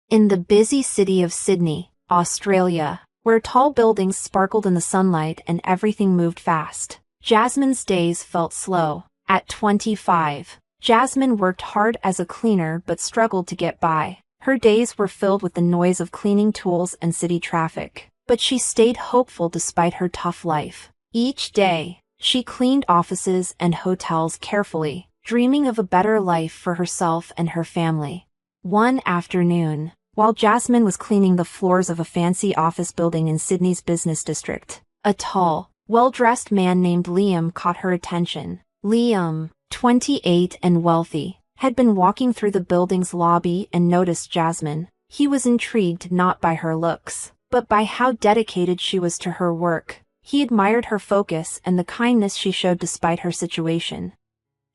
In the busy city of Sydney, Australia, where tall buildings sparkled in the sunlight and everything moved fast, Jasmine's days felt slow. At 25, Jasmine worked hard as a cleaner but struggled to get by. Her days were filled with the noise of cleaning tools and city traffic, but she stayed hopeful despite her tough life. Each day, she cleaned offices and hotels carefully, dreaming of a better life for herself and her family. One afternoon, while Jasmine was cleaning the floors of a fancy office building in Sydney's business district, a tall, well-dressed man named Liam caught her attention. Liam, 28 and wealthy, had been walking through the building's lobby and noticed Jasmine. He was intrigued not by her looks, but by how dedicated she was to her work. He admired her focus and the kindness she showed despite her situation.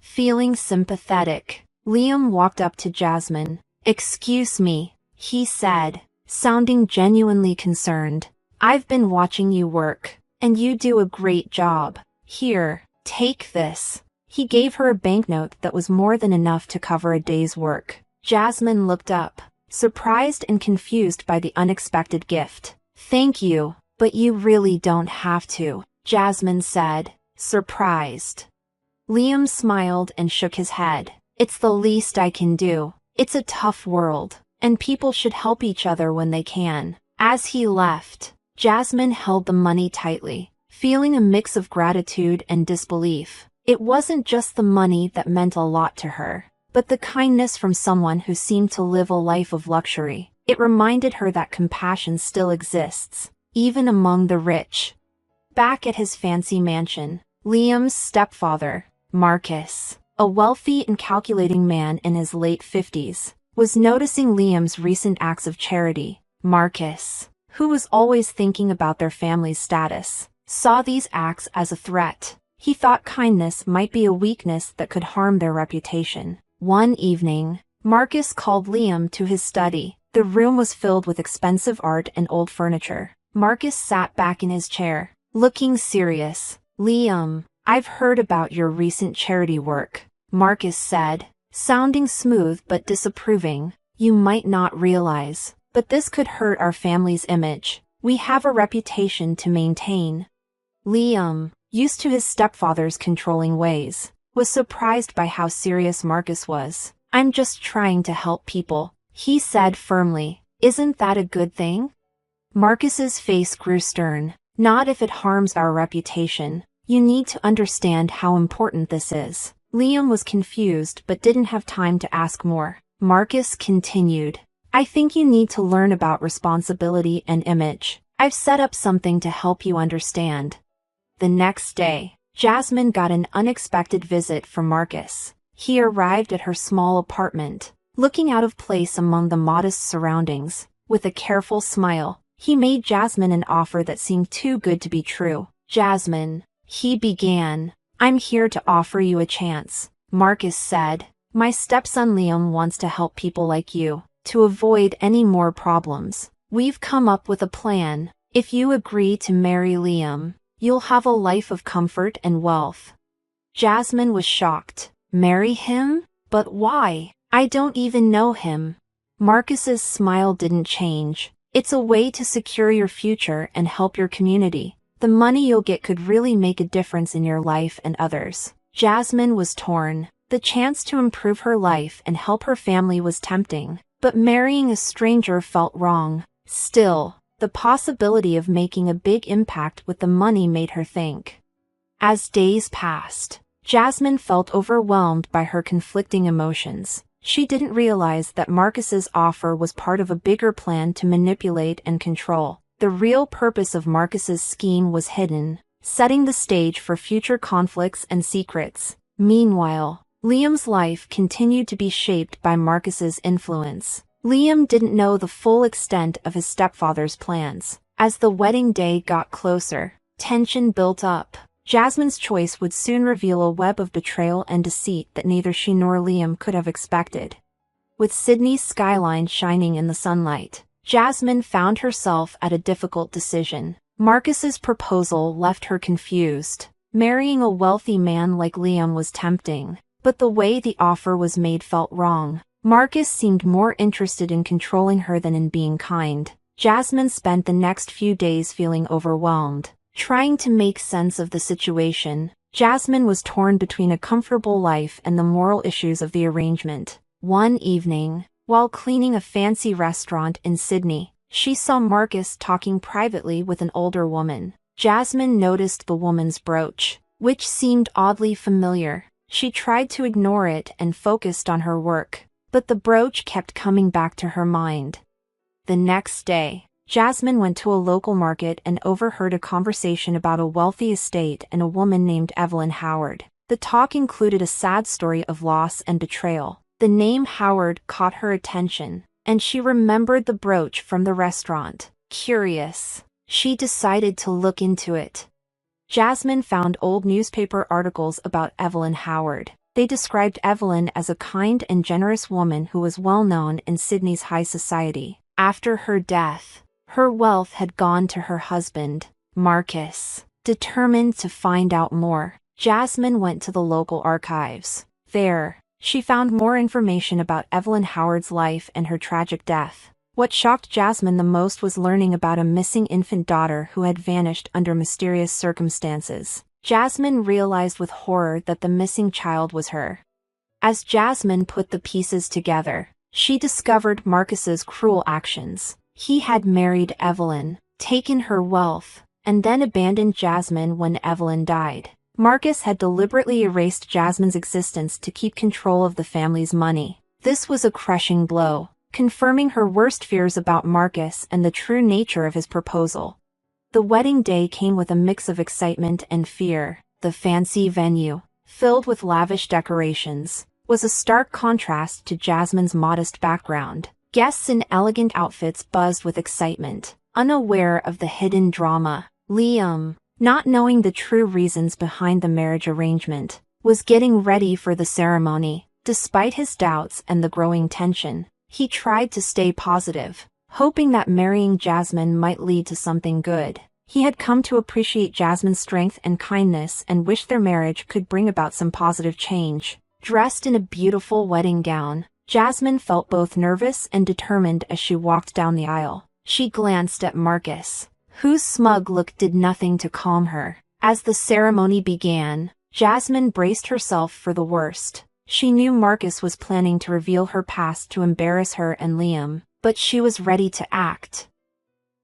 Feeling sympathetic, Liam walked up to Jasmine. "Excuse me," he said, sounding genuinely concerned. "I've been watching you work, and you do a great job. Here, take this." He gave her a banknote that was more than enough to cover a day's work. Jasmine looked up, surprised and confused by the unexpected gift. "Thank you, but you really don't have to," Jasmine said, surprised. Liam smiled and shook his head. "It's the least I can do. It's a tough world, and people should help each other when they can." As he left, Jasmine held the money tightly, feeling a mix of gratitude and disbelief. It wasn't just the money that meant a lot to her, but the kindness from someone who seemed to live a life of luxury. It reminded her that compassion still exists, even among the rich. Back at his fancy mansion, Liam's stepfather, Marcus, a wealthy and calculating man in his late 50s, was noticing Liam's recent acts of charity. Marcus, who was always thinking about their family's status, saw these acts as a threat. He thought kindness might be a weakness that could harm their reputation. One evening, Marcus called Liam to his study. The room was filled with expensive art and old furniture. Marcus sat back in his chair, looking serious. "Liam, I've heard about your recent charity work," Marcus said, sounding smooth but disapproving. "You might not realize, but this could hurt our family's image. We have a reputation to maintain." Liam, used to his stepfather's controlling ways, was surprised by how serious Marcus was. "I'm just trying to help people," he said firmly. "Isn't that a good thing?" Marcus's face grew stern. "Not if it harms our reputation. You need to understand how important this is." Liam was confused but didn't have time to ask more. Marcus continued. "I think you need to learn about responsibility and image. I've set up something to help you understand." The next day, Jasmine got an unexpected visit from Marcus. He arrived at her small apartment, looking out of place among the modest surroundings. With a careful smile, he made Jasmine an offer that seemed too good to be true. "Jasmine," he began, "I'm here to offer you a chance," Marcus said. "My stepson Liam wants to help people like you, to avoid any more problems. We've come up with a plan. If you agree to marry Liam, you'll have a life of comfort and wealth." Jasmine was shocked. "Marry him? But why? I don't even know him." Marcus's smile didn't change. "It's a way to secure your future and help your community. The money you'll get could really make a difference in your life and others." Jasmine was torn. The chance to improve her life and help her family was tempting, but marrying a stranger felt wrong. Still, the possibility of making a big impact with the money made her think. As days passed, Jasmine felt overwhelmed by her conflicting emotions. She didn't realize that Marcus's offer was part of a bigger plan to manipulate and control. The real purpose of Marcus's scheme was hidden, setting the stage for future conflicts and secrets. Meanwhile, Liam's life continued to be shaped by Marcus's influence. Liam didn't know the full extent of his stepfather's plans. As the wedding day got closer, tension built up. Jasmine's choice would soon reveal a web of betrayal and deceit that neither she nor Liam could have expected. With Sydney's skyline shining in the sunlight, Jasmine found herself at a difficult decision. Marcus's proposal left her confused. Marrying a wealthy man like Liam was tempting, but the way the offer was made felt wrong. Marcus seemed more interested in controlling her than in being kind. Jasmine spent the next few days feeling overwhelmed, trying to make sense of the situation. Jasmine was torn between a comfortable life and the moral issues of the arrangement. One evening, while cleaning a fancy restaurant in Sydney, she saw Marcus talking privately with an older woman. Jasmine noticed the woman's brooch, which seemed oddly familiar. She tried to ignore it and focused on her work, but the brooch kept coming back to her mind. The next day, Jasmine went to a local market and overheard a conversation about a wealthy estate and a woman named Evelyn Howard. The talk included a sad story of loss and betrayal. The name Howard caught her attention, and she remembered the brooch from the restaurant. Curious, she decided to look into it. Jasmine found old newspaper articles about Evelyn Howard. They described Evelyn as a kind and generous woman who was well known in Sydney's high society. After her death, her wealth had gone to her husband, Marcus. Determined to find out more, Jasmine went to the local archives. There, she found more information about Evelyn Howard's life and her tragic death. What shocked Jasmine the most was learning about a missing infant daughter who had vanished under mysterious circumstances. Jasmine realized with horror that the missing child was her. As Jasmine put the pieces together, she discovered Marcus's cruel actions. He had married Evelyn, taken her wealth, and then abandoned Jasmine when Evelyn died. Marcus had deliberately erased Jasmine's existence to keep control of the family's money. This was a crushing blow, confirming her worst fears about Marcus and the true nature of his proposal. The wedding day came with a mix of excitement and fear. The fancy venue, filled with lavish decorations, was a stark contrast to Jasmine's modest background. Guests in elegant outfits buzzed with excitement, unaware of the hidden drama. Liam, not knowing the true reasons behind the marriage arrangement, was getting ready for the ceremony. Despite his doubts and the growing tension, he tried to stay positive, hoping that marrying Jasmine might lead to something good. He had come to appreciate Jasmine's strength and kindness and wished their marriage could bring about some positive change. Dressed in a beautiful wedding gown, Jasmine felt both nervous and determined as she walked down the aisle. She glanced at Marcus, whose smug look did nothing to calm her. As the ceremony began, Jasmine braced herself for the worst. She knew Marcus was planning to reveal her past to embarrass her and Liam, but she was ready to act.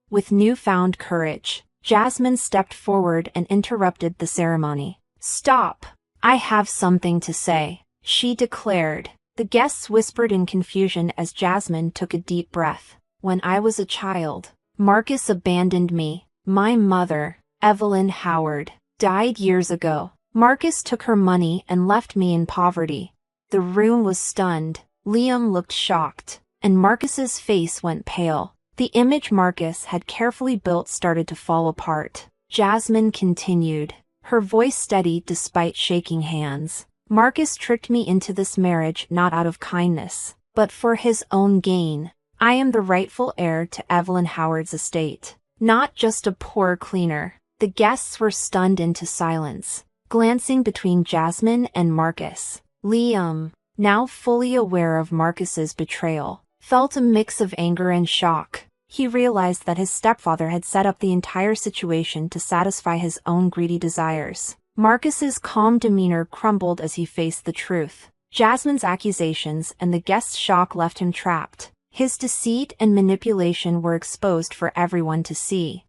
With newfound courage, Jasmine stepped forward and interrupted the ceremony. "Stop! I have something to say," she declared. The guests whispered in confusion as Jasmine took a deep breath. "When I was a child, Marcus abandoned me. My mother, Evelyn Howard, died years ago. Marcus took her money and left me in poverty." The room was stunned. Liam looked shocked, and Marcus's face went pale. The image Marcus had carefully built started to fall apart. Jasmine continued, her voice steady despite shaking hands. "Marcus tricked me into this marriage not out of kindness, but for his own gain. I am the rightful heir to Evelyn Howard's estate, not just a poor cleaner." The guests were stunned into silence, glancing between Jasmine and Marcus. Liam, now fully aware of Marcus's betrayal, felt a mix of anger and shock. He realized that his stepfather had set up the entire situation to satisfy his own greedy desires. Marcus's calm demeanor crumbled as he faced the truth. Jasmine's accusations and the guests' shock left him trapped. His deceit and manipulation were exposed for everyone to see.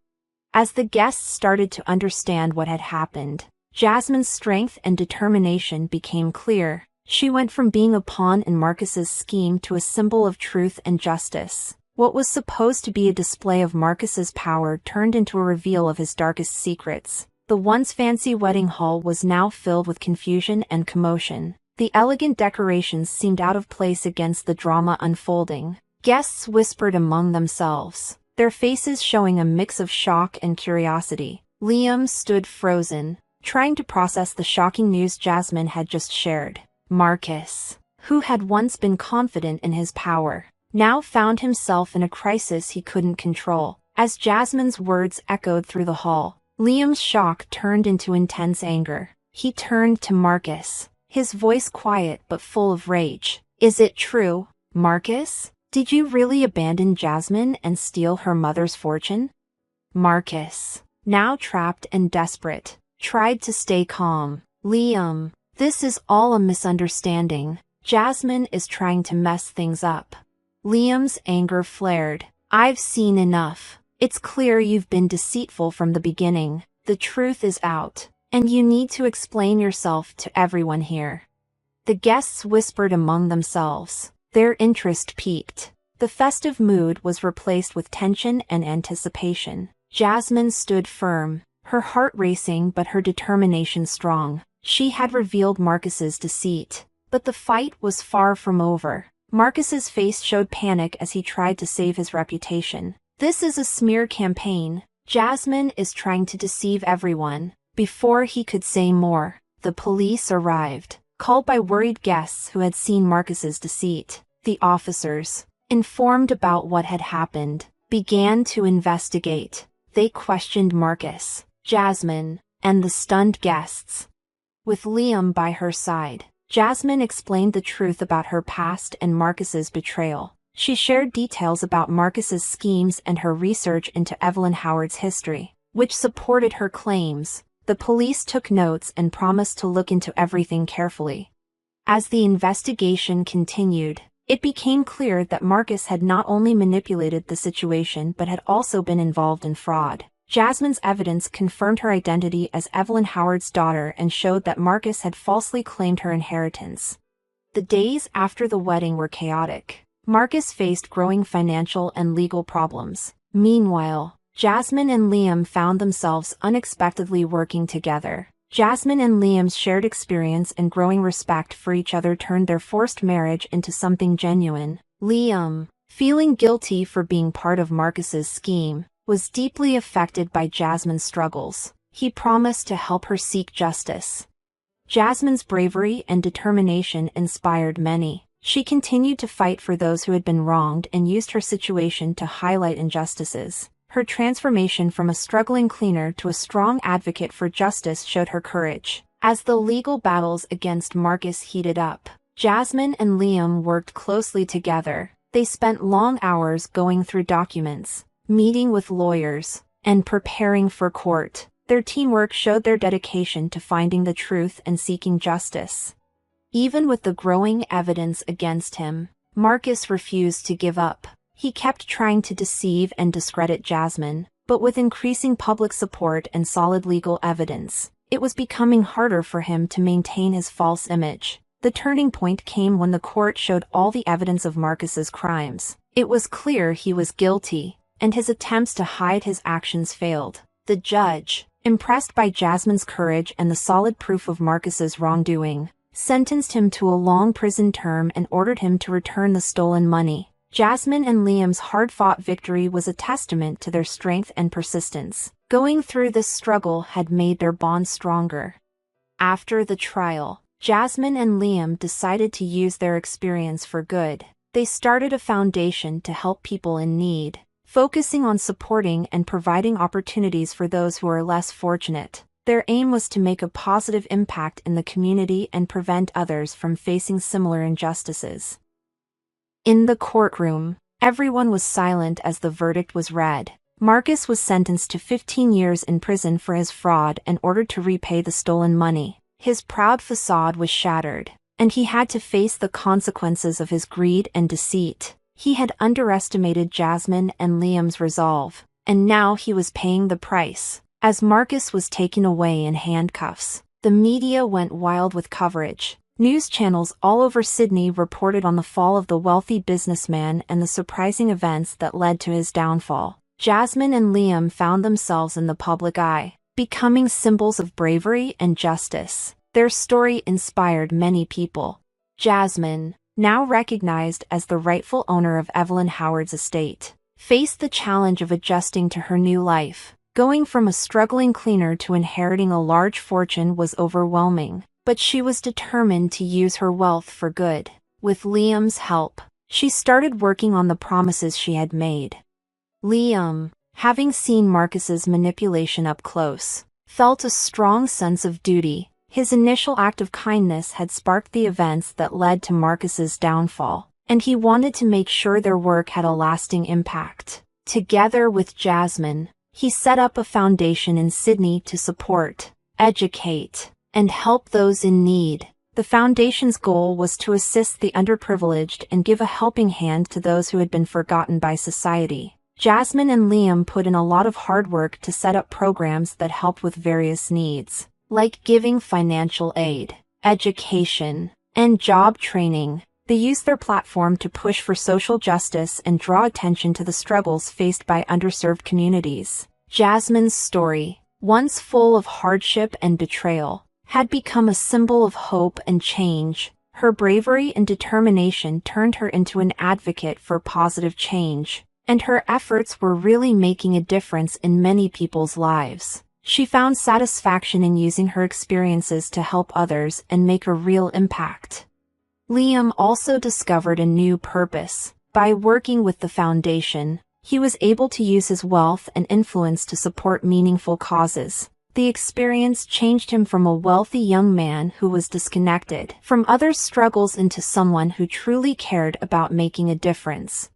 As the guests started to understand what had happened, Jasmine's strength and determination became clear. She went from being a pawn in Marcus's scheme to a symbol of truth and justice. What was supposed to be a display of Marcus's power turned into a reveal of his darkest secrets. The once fancy wedding hall was now filled with confusion and commotion. The elegant decorations seemed out of place against the drama unfolding. Guests whispered among themselves, their faces showing a mix of shock and curiosity. Liam stood frozen, trying to process the shocking news Jasmine had just shared. Marcus, who had once been confident in his power, now found himself in a crisis he couldn't control. As Jasmine's words echoed through the hall, Liam's shock turned into intense anger. He turned to Marcus, his voice quiet but full of rage. "Is it true? Marcus, did you really abandon Jasmine and steal her mother's fortune? Marcus, now trapped and desperate, tried to stay calm. Liam, this is all a misunderstanding. Jasmine is trying to mess things up. Liam's anger flared. I've seen enough. It's clear you've been deceitful from the beginning. The truth is out, and you need to explain yourself to everyone here. The guests whispered among themselves. Their interest peaked. The festive mood was replaced with tension and anticipation. Jasmine stood firm, her heart racing but her determination strong. She had revealed Marcus's deceit. But the fight was far from over. Marcus's face showed panic as he tried to save his reputation. This is a smear campaign. Jasmine is trying to deceive everyone. Before he could say more, the police arrived, called by worried guests who had seen Marcus's deceit. The officers, informed about what had happened, began to investigate. They questioned Marcus, Jasmine, and the stunned guests. With Liam by her side, Jasmine explained the truth about her past and Marcus's betrayal. She shared details about Marcus's schemes and her research into Evelyn Howard's history, which supported her claims. The police took notes and promised to look into everything carefully. As the investigation continued, it became clear that Marcus had not only manipulated the situation but had also been involved in fraud. Jasmine's evidence confirmed her identity as Evelyn Howard's daughter and showed that Marcus had falsely claimed her inheritance. The days after the wedding were chaotic. Marcus faced growing financial and legal problems. Meanwhile, Jasmine and Liam found themselves unexpectedly working together. Jasmine and Liam's shared experience and growing respect for each other turned their forced marriage into something genuine. Liam, feeling guilty for being part of Marcus's scheme, was deeply affected by Jasmine's struggles. He promised to help her seek justice. Jasmine's bravery and determination inspired many. She continued to fight for those who had been wronged and used her situation to highlight injustices. Her transformation from a struggling cleaner to a strong advocate for justice showed her courage. As the legal battles against Marcus heated up, Jasmine and Liam worked closely together. They spent long hours going through documents, meeting with lawyers, and preparing for court. Their teamwork showed their dedication to finding the truth and seeking justice. Even with the growing evidence against him, Marcus refused to give up. He kept trying to deceive and discredit Jasmine, but with increasing public support and solid legal evidence, it was becoming harder for him to maintain his false image. The turning point came when the court showed all the evidence of Marcus's crimes. It was clear he was guilty, and his attempts to hide his actions failed. The judge, impressed by Jasmine's courage and the solid proof of Marcus's wrongdoing, sentenced him to a long prison term and ordered him to return the stolen money. Jasmine and Liam's hard-fought victory was a testament to their strength and persistence. Going through this struggle had made their bond stronger. After the trial, Jasmine and Liam decided to use their experience for good. They started a foundation to help people in need, focusing on supporting and providing opportunities for those who are less fortunate. Their aim was to make a positive impact in the community and prevent others from facing similar injustices. In the courtroom, everyone was silent as the verdict was read. Marcus was sentenced to 15 years in prison for his fraud and ordered to repay the stolen money. His proud facade was shattered, and he had to face the consequences of his greed and deceit. He had underestimated Jasmine and Liam's resolve, and now he was paying the price. As Marcus was taken away in handcuffs, the media went wild with coverage. News channels all over Sydney reported on the fall of the wealthy businessman and the surprising events that led to his downfall. Jasmine and Liam found themselves in the public eye, becoming symbols of bravery and justice. Their story inspired many people. Jasmine, now recognized as the rightful owner of Evelyn Howard's estate, faced the challenge of adjusting to her new life. Going from a struggling cleaner to inheriting a large fortune was overwhelming. But she was determined to use her wealth for good. With Liam's help, she started working on the promises she had made. Liam, having seen Marcus's manipulation up close, felt a strong sense of duty. His initial act of kindness had sparked the events that led to Marcus's downfall, and he wanted to make sure their work had a lasting impact. Together with Jasmine, he set up a foundation in Sydney to support, educate, and help those in need. The foundation's goal was to assist the underprivileged and give a helping hand to those who had been forgotten by society. Jasmine and Liam put in a lot of hard work to set up programs that helped with various needs, like giving financial aid, education, and job training. They used their platform to push for social justice and draw attention to the struggles faced by underserved communities. Jasmine's story, once full of hardship and betrayal, had become a symbol of hope and change. Her bravery and determination turned her into an advocate for positive change, and her efforts were really making a difference in many people's lives. She found satisfaction in using her experiences to help others and make a real impact. Liam also discovered a new purpose. By working with the foundation, he was able to use his wealth and influence to support meaningful causes. The experience changed him from a wealthy young man who was disconnected from others' struggles into someone who truly cared about making a difference.